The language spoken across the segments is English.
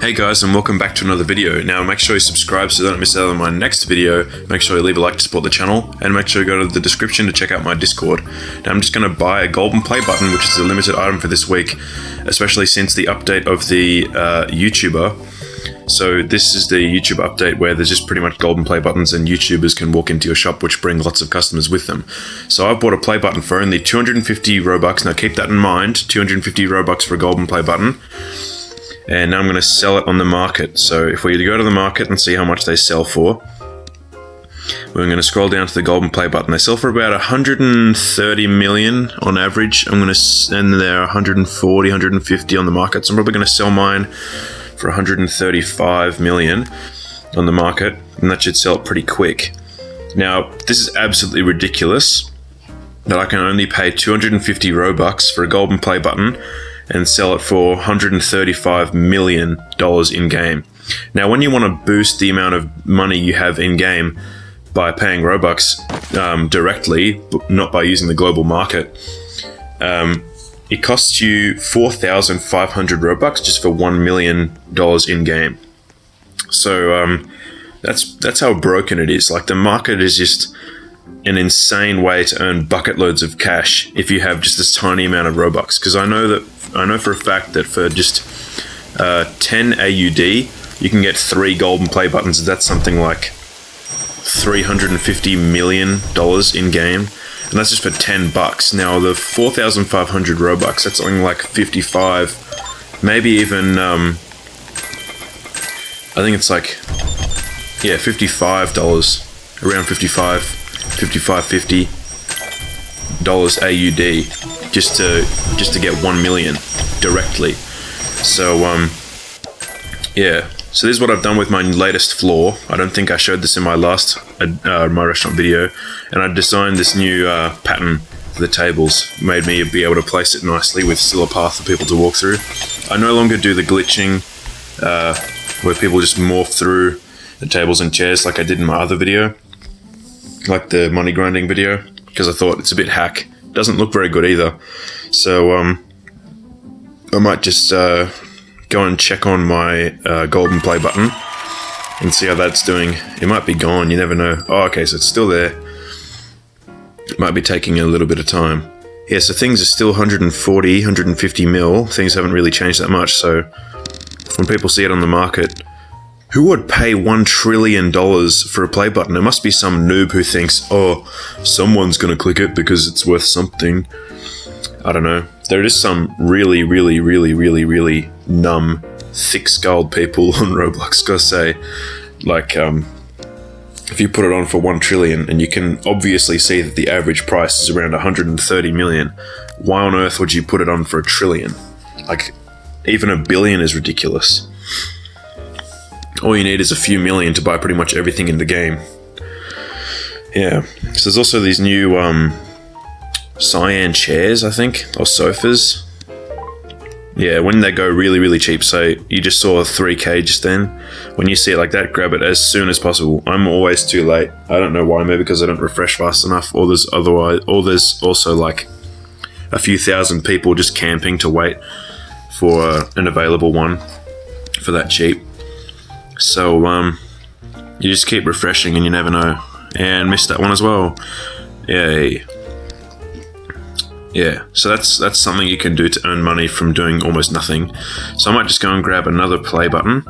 Hey guys, and welcome back to another video. Now make sure you subscribe so you don't miss out on my next video. Make sure you leave a like to support the channel, and make sure you go to the description to check out my Discord. Now I'm just going to buy a golden play button, which is a limited item for this week, especially since the update of the YouTuber. So this is the YouTube update where there's just pretty much golden play buttons and YouTubers can walk into your shop, which bring lots of customers with them. So I've bought a play button for only 250 Robux. Now keep that in mind, 250 Robux for a golden play button. And now I'm going to sell it on the market. So if we go to the market and see how much they sell for, we're going to scroll down to the golden play button. They sell for about 130 million on average. I'm going to send there 140, 150 on the market. So I'm probably going to sell mine for 135 million on the market, and that should sell it pretty quick. Now, this is absolutely ridiculous that I can only pay 250 Robux for a golden play button and sell it for $135 million in-game. Now, when you want to boost the amount of money you have in-game by paying Robux directly, but not by using the global market, it costs you 4,500 Robux just for $1 million in-game. So that's how broken it is. Like, the market is just an insane way to earn bucket loads of cash if you have just this tiny amount of Robux. Because I know for a fact that for just 10 AUD, you can get 3 golden play buttons. That's something like $350 million in-game. And that's just for 10 bucks. Now the 4,500 Robux, that's something like 55, maybe even, I think it's like, yeah, $55, around 55, 50 dollars AUD just to get 1 million directly. So yeah. So this is what I've done with my latest floor. I don't think I showed this in my last my restaurant video, and I designed this new pattern for the tables. Made me be able to place it nicely with still a path for people to walk through. I no longer do the glitching where people just morph through the tables and chairs like I did in my other video, like the money grinding video, because I thought it's a bit hack. Doesn't look very good either. So I might just go and check on my golden play button and see how that's doing. It might be gone, you never know. Oh, okay, so it's still there. It might be taking a little bit of time. Yeah, so things are still 140, 150 mil. Things haven't really changed that much, so when people see it on the market, who would pay $1 trillion for a play button? It must be some noob who thinks, oh, someone's gonna click it because it's worth something. I don't know. There is some really numb, thick-skulled people on Roblox, gotta say. Like, if you put it on for 1 trillion, and you can obviously see that the average price is around 130 million, why on earth would you put it on for 1 trillion? Like, even 1 billion is ridiculous. All you need is a few million to buy pretty much everything in the game. Yeah. So there's also these new, cyan chairs, I think, or sofas. Yeah, when they go really cheap, so you just saw 3K just then. When you see it like that, grab it as soon as possible. I'm always too late. I don't know why, maybe because I don't refresh fast enough, or there's also like a few thousand people just camping to wait for an available one for that cheap. So you just keep refreshing and you never know. And missed that one as well. Yay. Yeah, so that's something you can do to earn money from doing almost nothing. So I might just go and grab another play button,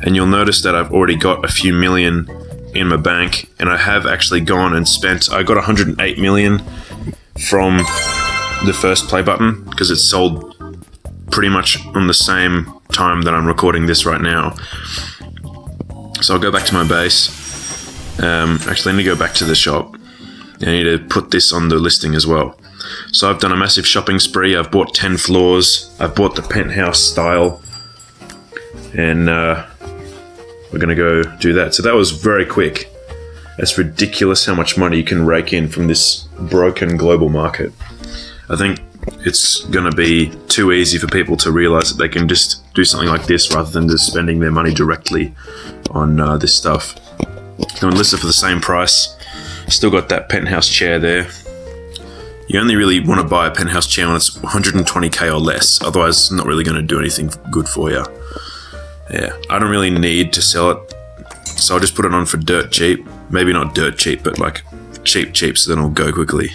and you'll notice that I've already got a few million in my bank, and I have actually gone and spent, I got 108 million from the first play button, because it's sold pretty much on the same time that I'm recording this right now. So I'll go back to my base. Actually, I need to go back to the shop. I need to put this on the listing as well. So I've done a massive shopping spree. I've bought 10 floors. I've bought the penthouse style. And we're going to go do that. So that was very quick. It's ridiculous how much money you can rake in from this broken global market. I think it's going to be too easy for people to realize that they can just do something like this rather than just spending their money directly on this stuff. Go and list it for the same price. Still got that penthouse chair there. You only really want to buy a penthouse chair when it's 120k or less, otherwise it's not really going to do anything good for you. Yeah, I don't really need to sell it, so I'll just put it on for dirt cheap. Maybe not dirt cheap, but like cheap, so then it'll go quickly.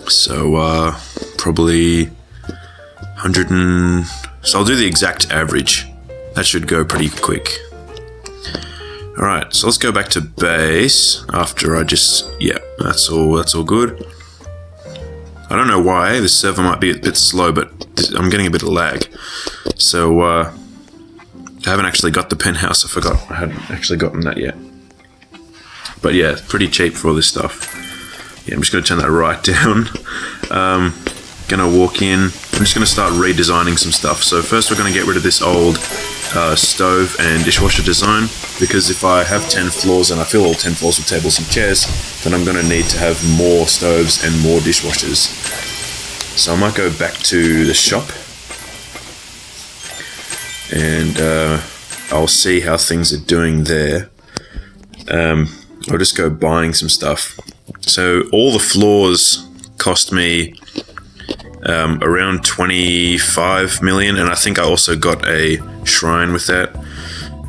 So probably 100 and... So I'll do the exact average. That should go pretty quick. Alright, so let's go back to base after I just... Yeah, that's all good. I don't know why, this server might be a bit slow, but I'm getting a bit of lag. So, I haven't actually got the penthouse, I forgot I hadn't actually gotten that yet. But yeah, pretty cheap for all this stuff. Yeah, I'm just going to turn that right down. Gonna walk in, I'm just going to start redesigning some stuff. So first we're going to get rid of this old stove and dishwasher design, because if I have 10 floors and I fill all 10 floors with tables and chairs, then I'm going to need to have more stoves and more dishwashers. So I might go back to the shop and I'll see how things are doing there. I'll just go buying some stuff. So all the floors cost me around 25 million, and I think I also got a shrine with that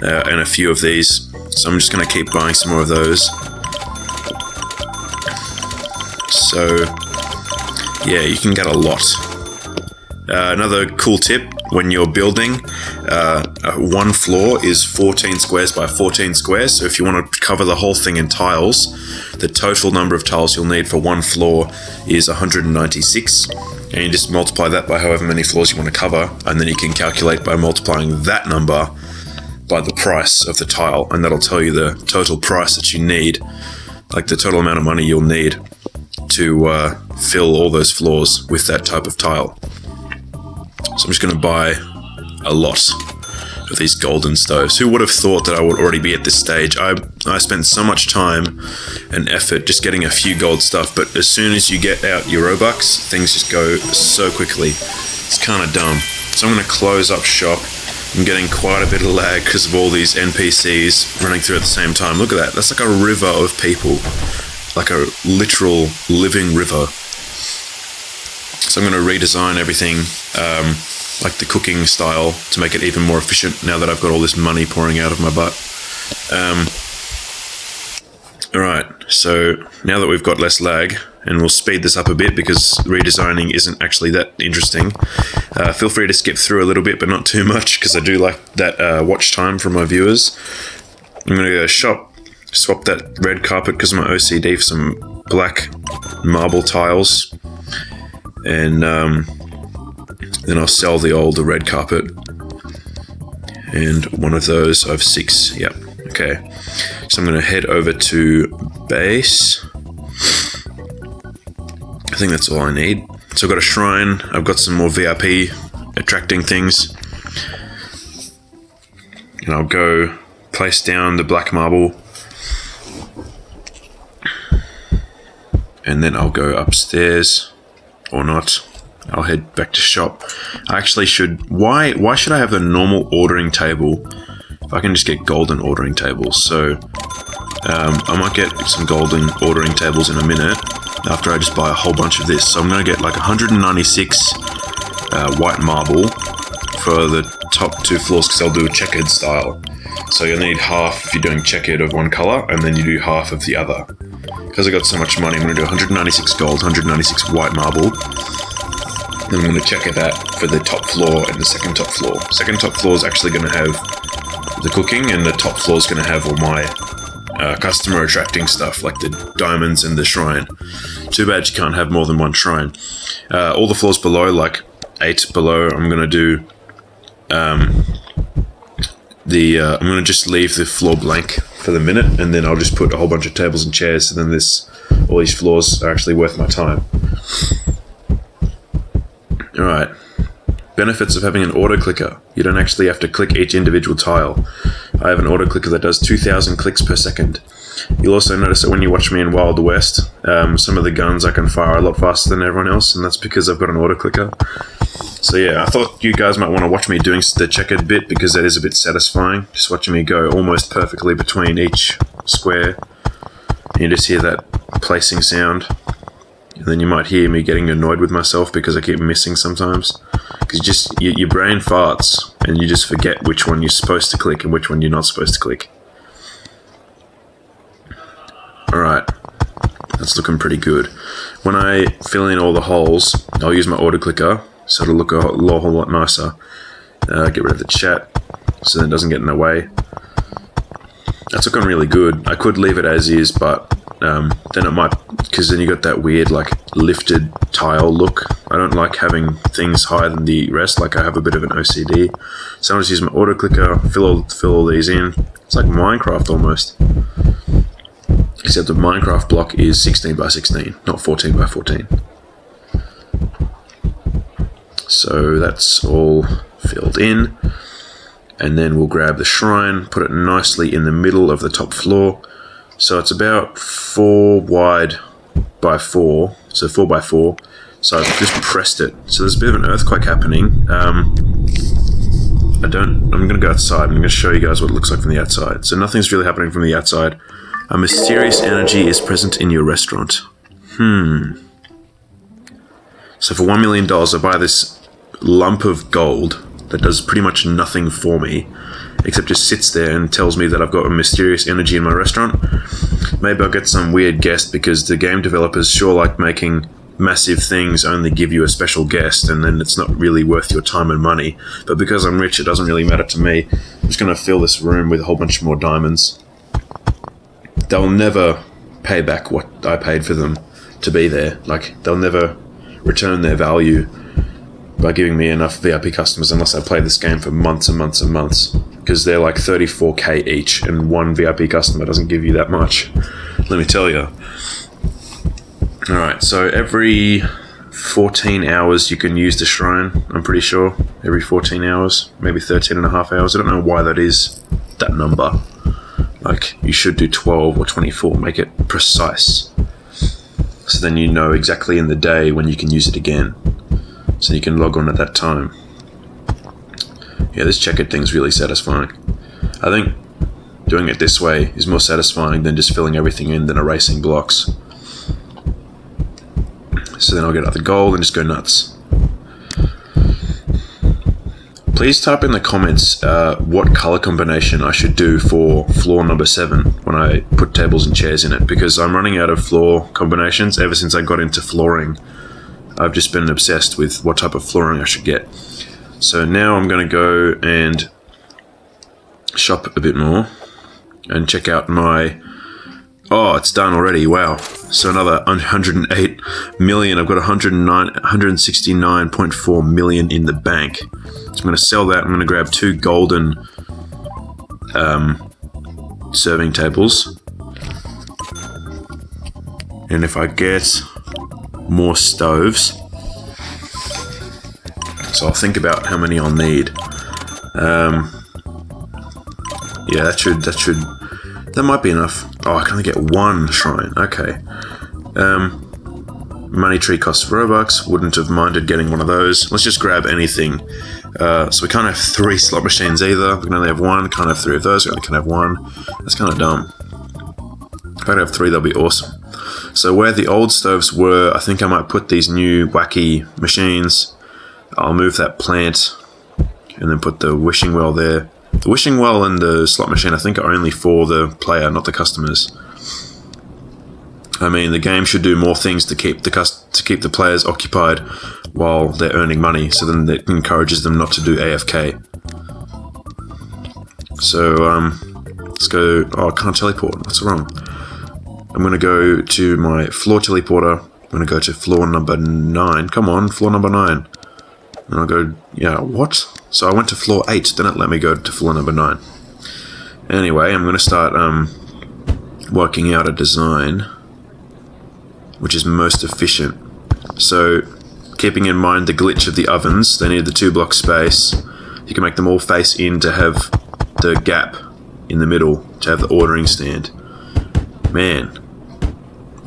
and a few of these, so I'm just going to keep buying some more of those. So yeah, you can get a lot. Another cool tip when you're building, one floor is 14 squares by 14 squares, so if you want to cover the whole thing in tiles, the total number of tiles you'll need for one floor is 196, and you just multiply that by however many floors you want to cover, and then you can calculate by multiplying that number by the price of the tile, and that'll tell you the total price that you need, like the total amount of money you'll need to fill all those floors with that type of tile. So I'm just going to buy a lot of these golden stoves. Who would have thought that I would already be at this stage? I spent so much time and effort just getting a few gold stuff, but as soon as you get out your Robux, things just go so quickly. It's kind of dumb. So I'm going to close up shop. I'm getting quite a bit of lag because of all these NPCs running through at the same time. Look at that. That's like a river of people. Like a literal living river. So I'm going to redesign everything, like the cooking style, to make it even more efficient now that I've got all this money pouring out of my butt. Alright, so now that we've got less lag, and we'll speed this up a bit because redesigning isn't actually that interesting, feel free to skip through a little bit, but not too much, because I do like that watch time from my viewers. I'm going to go shop, swap that red carpet because of my OCD for some black marble tiles. And then I'll sell the older red carpet, and one of those I have 6. Yep. Okay, so I'm going to head over to base. I think that's all I need. So I've got a shrine, I've got some more VIP attracting things, and I'll go place down the black marble, and then I'll go upstairs. Or not. I'll head back to shop. I actually should... Why should I have the normal ordering table if I can just get golden ordering tables? So I might get some golden ordering tables in a minute after I just buy a whole bunch of this. So I'm going to get like 196 white marble for the top 2 floors, because I'll do a checkered style. So you'll need half if you're doing checkered of one color, and then you do half of the other. Because I got so much money, I'm going to do 196 gold, 196 white marble. Then I'm going to checker that for the top floor and the second top floor. Second top floor is actually going to have the cooking, and the top floor is going to have all my customer attracting stuff, like the diamonds and the shrine. Too bad you can't have more than one shrine. All the floors below, like 8 below, I'm going to do... I'm going to just leave the floor blank for the minute, and then I'll just put a whole bunch of tables and chairs, so then all these floors are actually worth my time. Alright. Benefits of having an auto clicker. You don't actually have to click each individual tile. I have an auto clicker that does 2,000 clicks per second. You'll also notice that when you watch me in Wild West, some of the guns I can fire a lot faster than everyone else, and that's because I've got an auto clicker. So yeah, I thought you guys might want to watch me doing the checkered bit, because that is a bit satisfying, just watching me go almost perfectly between each square. And you just hear that placing sound, and then you might hear me getting annoyed with myself because I keep missing sometimes, Because your brain farts and you just forget which one you're supposed to click and which one you're not supposed to click. Alright, that's looking pretty good. When I fill in all the holes, I'll use my auto clicker so it'll look a whole lot nicer. Get rid of the chat so that it doesn't get in the way. That's looking really good. I could leave it as is, but then it might, because then you got that weird like lifted tile look. I don't like having things higher than the rest. Like I have a bit of an OCD, so I'll just use my auto clicker, fill all these in. It's like Minecraft almost, except the Minecraft block is 16 by 16, not 14 by 14. So that's all filled in, and then we'll grab the shrine, put it nicely in the middle of the top floor. So it's about 4 wide by 4, so 4 by 4. So I've just pressed it. So there's a bit of an earthquake happening. I'm going to go outside. I'm going to show you guys what it looks like from the outside. So nothing's really happening from the outside. A mysterious energy is present in your restaurant. So for $1 million, I buy this lump of gold that does pretty much nothing for me, except just sits there and tells me that I've got a mysterious energy in my restaurant. Maybe I'll get some weird guest, because the game developers sure like making massive things only give you a special guest, and then it's not really worth your time and money. But because I'm rich, it doesn't really matter to me. I'm just going to fill this room with a whole bunch more diamonds. They'll never pay back what I paid for them to be there. Like, they'll never return their value by giving me enough VIP customers unless I play this game for months and months and months, because they're like 34k each, and one VIP customer doesn't give you that much, let me tell you. Alright, so every 14 hours you can use the shrine, I'm pretty sure. Every 14 hours, maybe 13 and a half hours. I don't know why that is, that number. Like, you should do 12 or 24, make it precise. So then you know exactly in the day when you can use it again. So you can log on at that time. Yeah, this checkered thing's really satisfying. I think doing it this way is more satisfying than just filling everything in than erasing blocks. So then I'll get out the gold and just go nuts. Please type in the comments what color combination I should do for floor number 7 when I put tables and chairs in it, because I'm running out of floor combinations. Ever since I got into flooring, I've just been obsessed with what type of flooring I should get. So now I'm going to go and shop a bit more and check out my... Oh, it's done already. Wow. So another 108 million. I've got 169.4 million in the bank. So I'm going to sell that. I'm going to grab 2 golden serving tables. And if I get more stoves, so I'll think about how many I'll need. Yeah, that might be enough. Oh, I can only get 1 shrine. Okay. Money tree costs Robux. Wouldn't have minded getting one of those. Let's just grab anything. So we can't have 3 slot machines either. We can only have 1. Can't have 3 of those. We only can have 1. That's kind of dumb. If I could have 3, that'd be awesome. So where the old stoves were, I think I might put these new wacky machines. I'll move that plant and then put the wishing well there. The wishing well and the slot machine, I think, are only for the player, not the customers. I mean, the game should do more things to keep the players occupied while they're earning money, so then it encourages them not to do AFK. So, let's go... Oh, I can't teleport. What's wrong? I'm going to go to my floor teleporter. I'm going to go to floor number 9. Come on, floor number 9. And I'll go... Yeah, what? So I went to floor 8, then it let me go to floor number 9. Anyway, I'm going to start working out a design which is most efficient. So, keeping in mind the glitch of the ovens, they need the 2 block space. You can make them all face in to have the gap in the middle, to have the ordering stand. Man,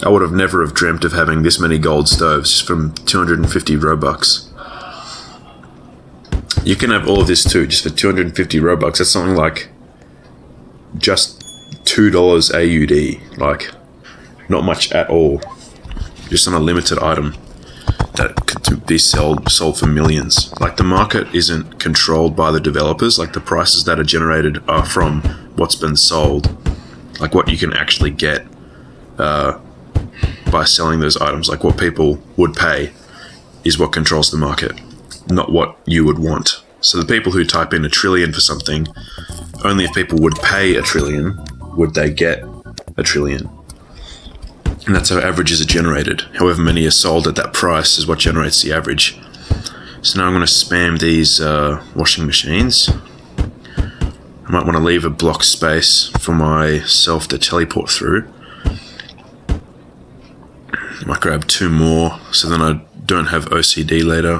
I would have never have dreamt of having this many gold stoves just from 250 Robux. You can have all of this too, just for 250 Robux. That's something like just $2 AUD. Like, not much at all. Just on a limited item. that could be sold for millions. Like, the market isn't controlled by the developers. Like, the prices that are generated are from what's been sold, like what you can actually get by selling those items. Like, what people would pay is what controls the market, not what you would want. So the people who type in $1 trillion for something, only if people would pay $1 trillion would they get $1 trillion. And that's how averages are generated. However many are sold at that price is what generates the average. So now I'm going to spam these washing machines. I might want to leave a block space for myself to teleport through. I might grab 2 more so then I don't have OCD later.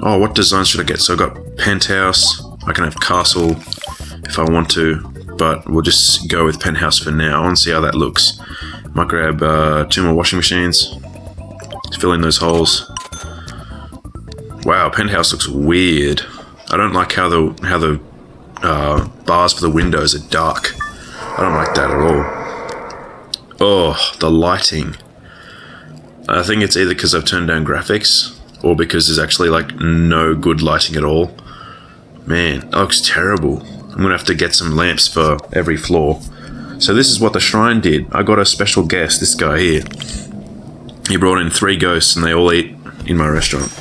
What design should I get? So I got penthouse. I can have castle if I want to, but we'll just go with penthouse for now and see how that looks. Might grab 2 more washing machines. Fill in those holes. Wow, penthouse looks weird. I don't like how the bars for the windows are dark. I don't like that at all. Oh, the lighting. I think it's either because I've turned down graphics or because there's actually like no good lighting at all. Man, that looks terrible. I'm gonna have to get some lamps for every floor. So this is what the shrine did. I got a special guest, this guy here. He brought in 3 ghosts and they all eat in my restaurant.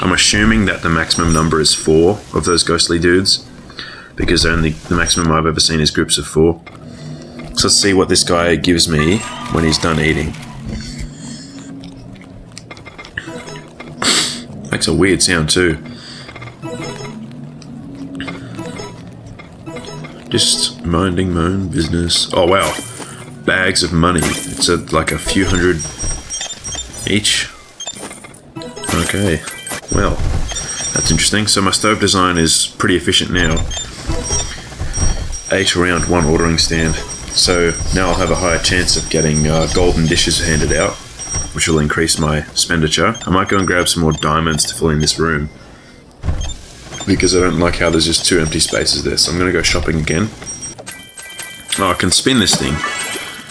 I'm assuming that the maximum number is 4 of those ghostly dudes, because only the maximum I've ever seen is groups of 4. So let's see what this guy gives me when he's done eating. Makes a weird sound too. Just minding my own business. Oh wow, bags of money. It's like a few hundred each. Okay, well, that's interesting. So my stove design is pretty efficient now. 8 around 1 ordering stand. So now I'll have a higher chance of getting golden dishes handed out, which will increase my expenditure. I might go and grab some more diamonds to fill in this room, because I don't like how there's just 2 empty spaces there. So I'm going to go shopping again. Oh, I can spin this thing.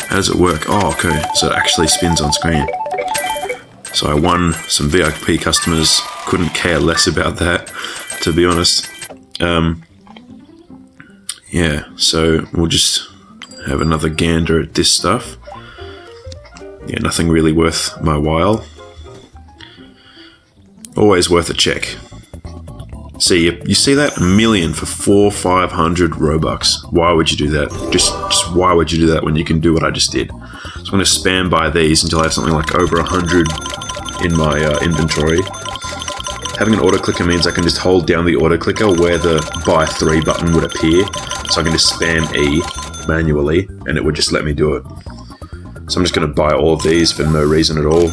How does it work? Oh, okay. So it actually spins on screen. So I won some VIP customers. Couldn't care less about that, to be honest. Yeah, so we'll just have another gander at this stuff. Yeah, nothing really worth my while. Always worth a check. See, you see that? $1 million for 500 Robux. Why would you do that? Just why would you do that when you can do what I just did? So I'm going to spam buy these until I have something like over 100 in my inventory. Having an auto clicker means I can just hold down the auto clicker where the buy 3 button would appear. So I can just spam E manually and it would just let me do it. So I'm just going to buy all of these for no reason at all,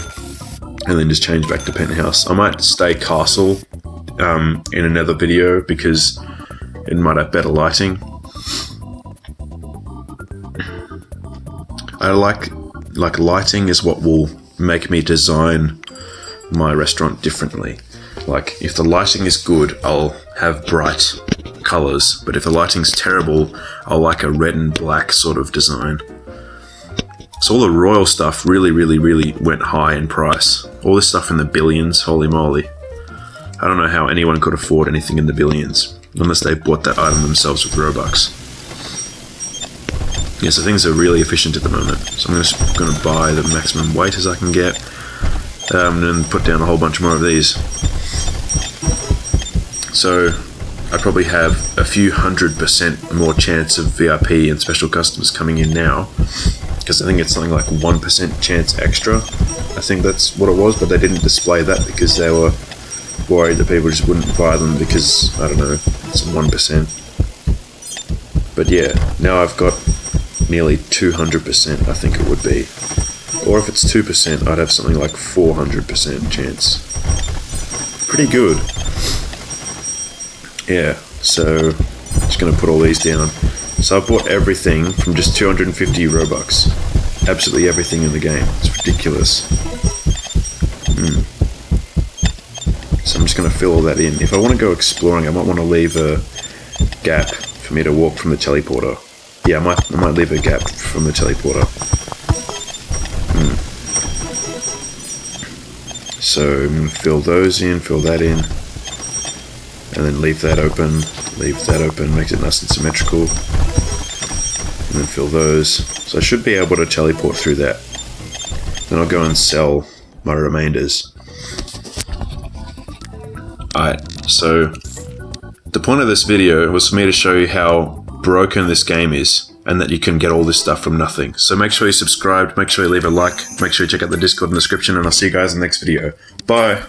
and then just change back to penthouse. I might stay castle in another video because it might have better lighting. I like lighting is what will make me design my restaurant differently. Like, if the lighting is good, I'll have bright colors, but if the lighting's terrible, I'll like a red and black sort of design. So all the royal stuff really went high in price. All this stuff in the billions, holy moly. I don't know how anyone could afford anything in the billions, unless they bought that item themselves with Robux. Yeah, so things are really efficient at the moment. So I'm just going to buy the maximum weight as I can get, and then put down a whole bunch more of these. So I probably have a few 100% more chance of VIP and special customers coming in now, because I think it's something like 1% chance extra. I think that's what it was, but they didn't display that because they were worried that people just wouldn't buy them because, I don't know, it's 1%. But yeah, now I've got nearly 200%, I think it would be. Or if it's 2%, I'd have something like 400% chance. Pretty good. Yeah, so just going to put all these down. So I've bought everything from just 250 Robux. Absolutely everything in the game. It's ridiculous. So I'm just going to fill all that in. If I want to go exploring, I might want to leave a gap for me to walk from the teleporter. Yeah, I might leave a gap from the teleporter. So I'm going to fill those in, fill that in, and then leave that open, makes it nice and symmetrical, and then fill those. So I should be able to teleport through that. Then I'll go and sell my remainders. Alright, so the point of this video was for me to show you how broken this game is, and that you can get all this stuff from nothing. So make sure you subscribe, make sure you leave a like, make sure you check out the Discord in the description, and I'll see you guys in the next video. Bye!